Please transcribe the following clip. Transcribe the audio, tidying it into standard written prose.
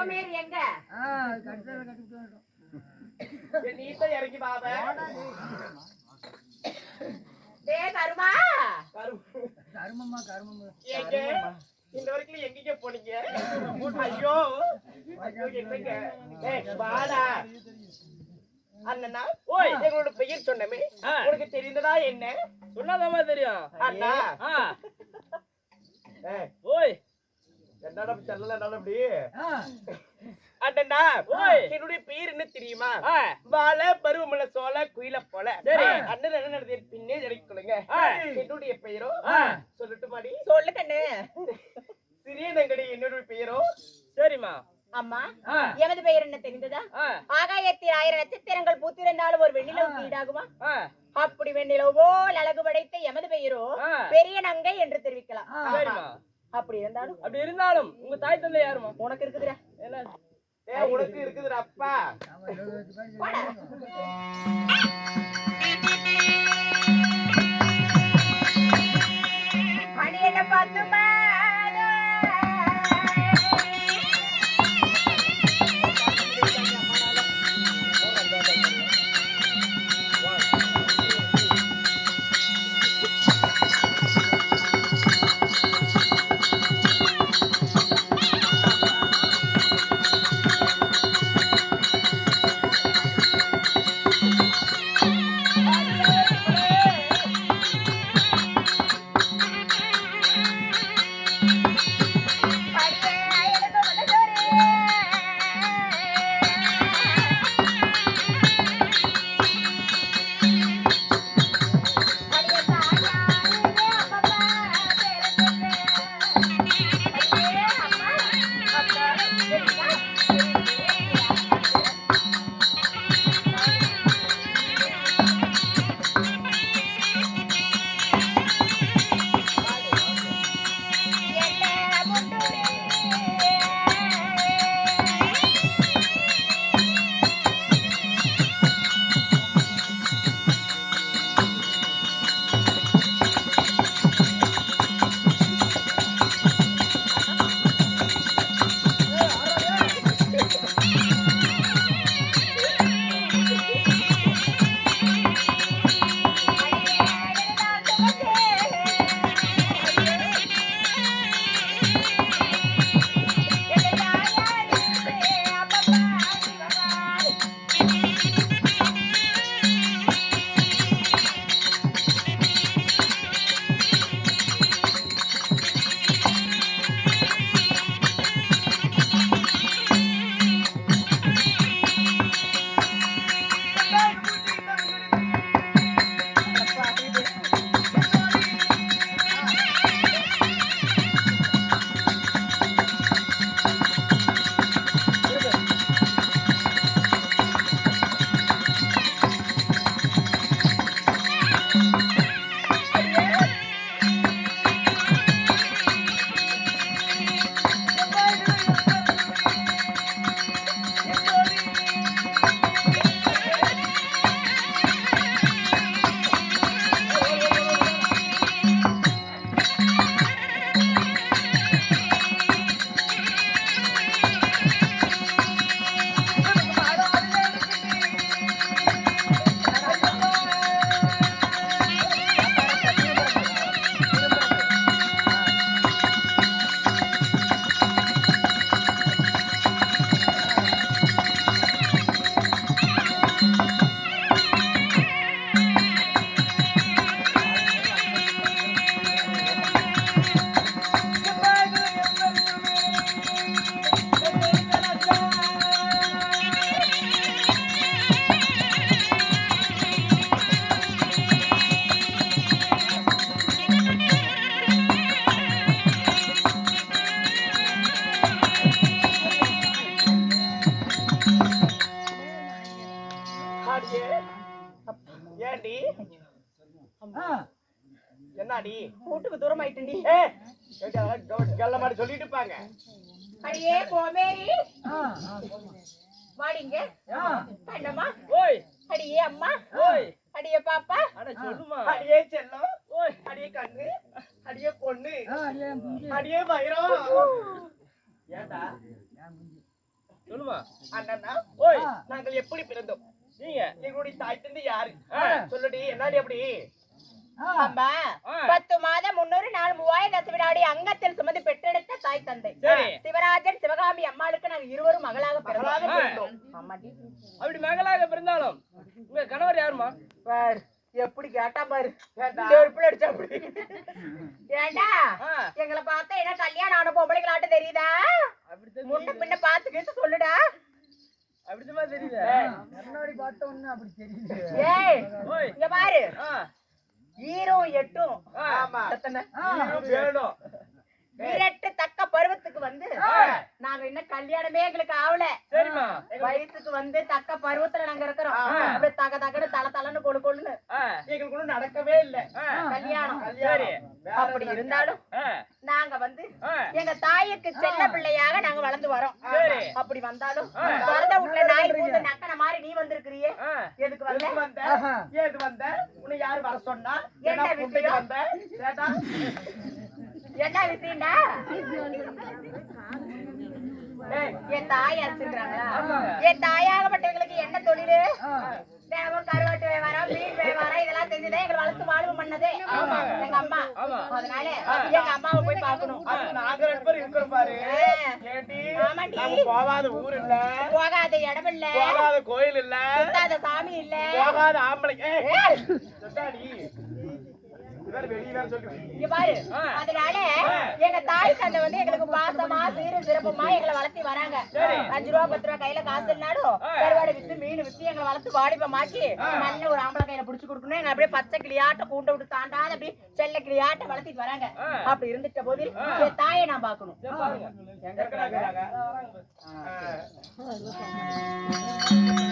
கோமேரி எங்க கட்டல கட்டிட்டு வரணும். நீதான் இறங்கி பாபா. டேய் கருமா. கருமம்மா கருமம்மா. ஏங்க இந்த வரைக்கும் எங்கங்க போனீங்க? ஐயோ என்னங்க? வாடா அண்ணா. ஓய் எங்களோட பெயர் சொன்னமே உனக்கு தெரிந்ததா என்ன? சொன்னாதாமா தெரியும் அண்ணா. ஓய் என்னடா செல்லல அப்படி ஆ அண்ணா. ஓய் என்னுடைய பேர் என்ன தெரியுமா? வாழ பருவமல சோழ குயில போல. சரி அண்ணன் என்ன நடந்தது பின்னே ஜெயிக்கொள்ளுங்க. என்னுடைய பெயரோ சொல்லட்டு மாடி. சொல்லு கண்ணு. சிறியனங்கடி என்னுடைய பெயரோ. சரிம்மா. அம்மா எமது பெயர் என்ன தெரிந்ததா? ஆகாயத்தில் 1000 நட்சத்திரங்கள் பூத்திருந்தாலும் ஒரு வெண்ணிலவுக்கு ஈடாகுமா? அப்படி வெண்ணிலவு போல் அழகு படைத்த எமது பெயரோ பெரிய நங்கை என்று தெரிவிக்கலாம். சரிம்மா. அப்படி இருந்தாலும் உங்க தாய் தந்தை யாருமா? உனக்கு இருக்குதுடா. உனக்கு இருக்குதுடா அப்பா. மணி என்ன பார்த்துமா? ஏண்டி என்னடி கூட்டுக்கு தூரம் ஆயிட்டேன்டி. கல்ல மாதிரி சொல்லிட்டு இருப்பாங்க. அடியே கோமேரி வாடிங்க. கண்ணம்மா ஓய். அடியே அம்மா ஓய். அடியே பாப்பா அட சொல்லுமா. அடியே செல்லம். ஓய். அடியே கண்ணு. அடியே பொண்ணு. அடியே வைரம். ஏண்டா சொல்லுமா அண்ணா ஓய் நாங்கள் எப்படி பிறந்தோம்? நீங்க எங்களுடைய தாய் தந்தை யாரு சொல்லுடி. என்னடி அப்படி? அம்மா 10 மாதம் 300 நாள் 3000 தசவிடாடி அங்கத்தில் சுமந்து பெற்றெடுத்த தாய் தந்தை சரி. சிவராஜன் சிவகாமி அம்மாளுக்கு நாங்க இருவரும் மகளாக பிறந்தோம். ஆமாடி. அப்படி மகளாக பிறந்தாலும் உங்க கணவர் யாருமா? பாரு எப்படி கேட்டா பாரு. செருப்புல அடிச்சா அப்படி. ஏண்டா எங்களை பார்த்தா என்ன கல்யாணம் ஆன பொம்பளைங்களாட்ட தெரியுதா? அப்படித்தான் முன்ன பின்ன பாத்துக்கிட்டு சொல்லுடா. அப்படித்தான் தெரியுது. கண்ணாடி பார்த்த உடனே அப்படி தெரியுது. ஏய் ஓய் இங்க பாரு. ஆ ஈரும் எட்டும் ஆமா. எத்தனை? வேணும். இரட்டு தக்க பருவத்துக்கு வந்து நாங்க இன்னும் கல்யாணமே எங்களுக்கு ஆகல. சரிம்மா. வயசுக்கு வந்து தக்க பருவத்துல நாங்க இருக்கிறோம். அப்படியே தக தகன்னு தல தலன்னு கொழு கொழுன்னு எங்களுக்கு ஒண்ணும் நடக்கவே இல்ல கல்யாணம். சரி. அப்படி இருந்தாலும் நாங்க வந்து எங்க தாய்க்கு செல்ல பிள்ளையாக நாங்க வளர்ந்து வரோம். சரி. அப்படி வந்தாலும் பிறந்த வீட்டுல நாய் பூந்து நக்கன மாதிரி நீ வந்திருக்கிறியே எதுக்கு வந்த? ஏது வந்த? உன்னை யாரு வர சொன்னா? என்ன விஷயம்? வந்த ஏடா? என்ன விஷயம்டா? என் தாய் அடிச்சுக்கிறாங்களா? என் தாயாகப்பட்டவங்களுக்கு என்ன தொழிலு? தினமும் கருவாட்டு வியாபாரம், மீன் வியாபாரம் இதெல்லாம் செஞ்சுதான் எங்களை வளர்த்து வாழ்வு பண்ணதே எங்க அம்மா. அதனால எங்க அம்மாவை போய் பார்க்கணும். நாங்க 2 பேரும் இருக்கிறோம் பாரு. ஏண்டி? ஆமாண்டி. நம்ம போகாத ஊர் இல்ல, போகாத இடம் இல்ல, போகாத கோயில் இல்ல, சுத்தாத சாமி இல்ல, போகாத ஆம்பளை. சொல்லாடி. இவர் வெளிய வேற சொல்லி. இங்க பாரு. அதனால எங்க தாய் தந்தை வந்து எங்களுக்கு பாசமா சீரும் சிறப்புமா எங்களை வளர்த்தி வராங்க. 5 ரூபா 10 ரூபா கையில காசு இல்லனாலும் கருவாடு வித்து மீன் வித்து எங்களை வளர்த்து வாலிபமாக்கி நல்ல ஒரு ஆம்பளை கையில புடிச்சு கொடுக்கணும். எங்க அப்படியே பச்சை கிளியாட்ட கூண்ட விட்டு தாண்டாத அப்படி செல்ல கிளியாட்ட வளர்த்திட்டு வராங்க. அப்படி இருந்துட்ட போது என் தாயை நான் பாக்கணும். எங்க இருக்கிறாங்க?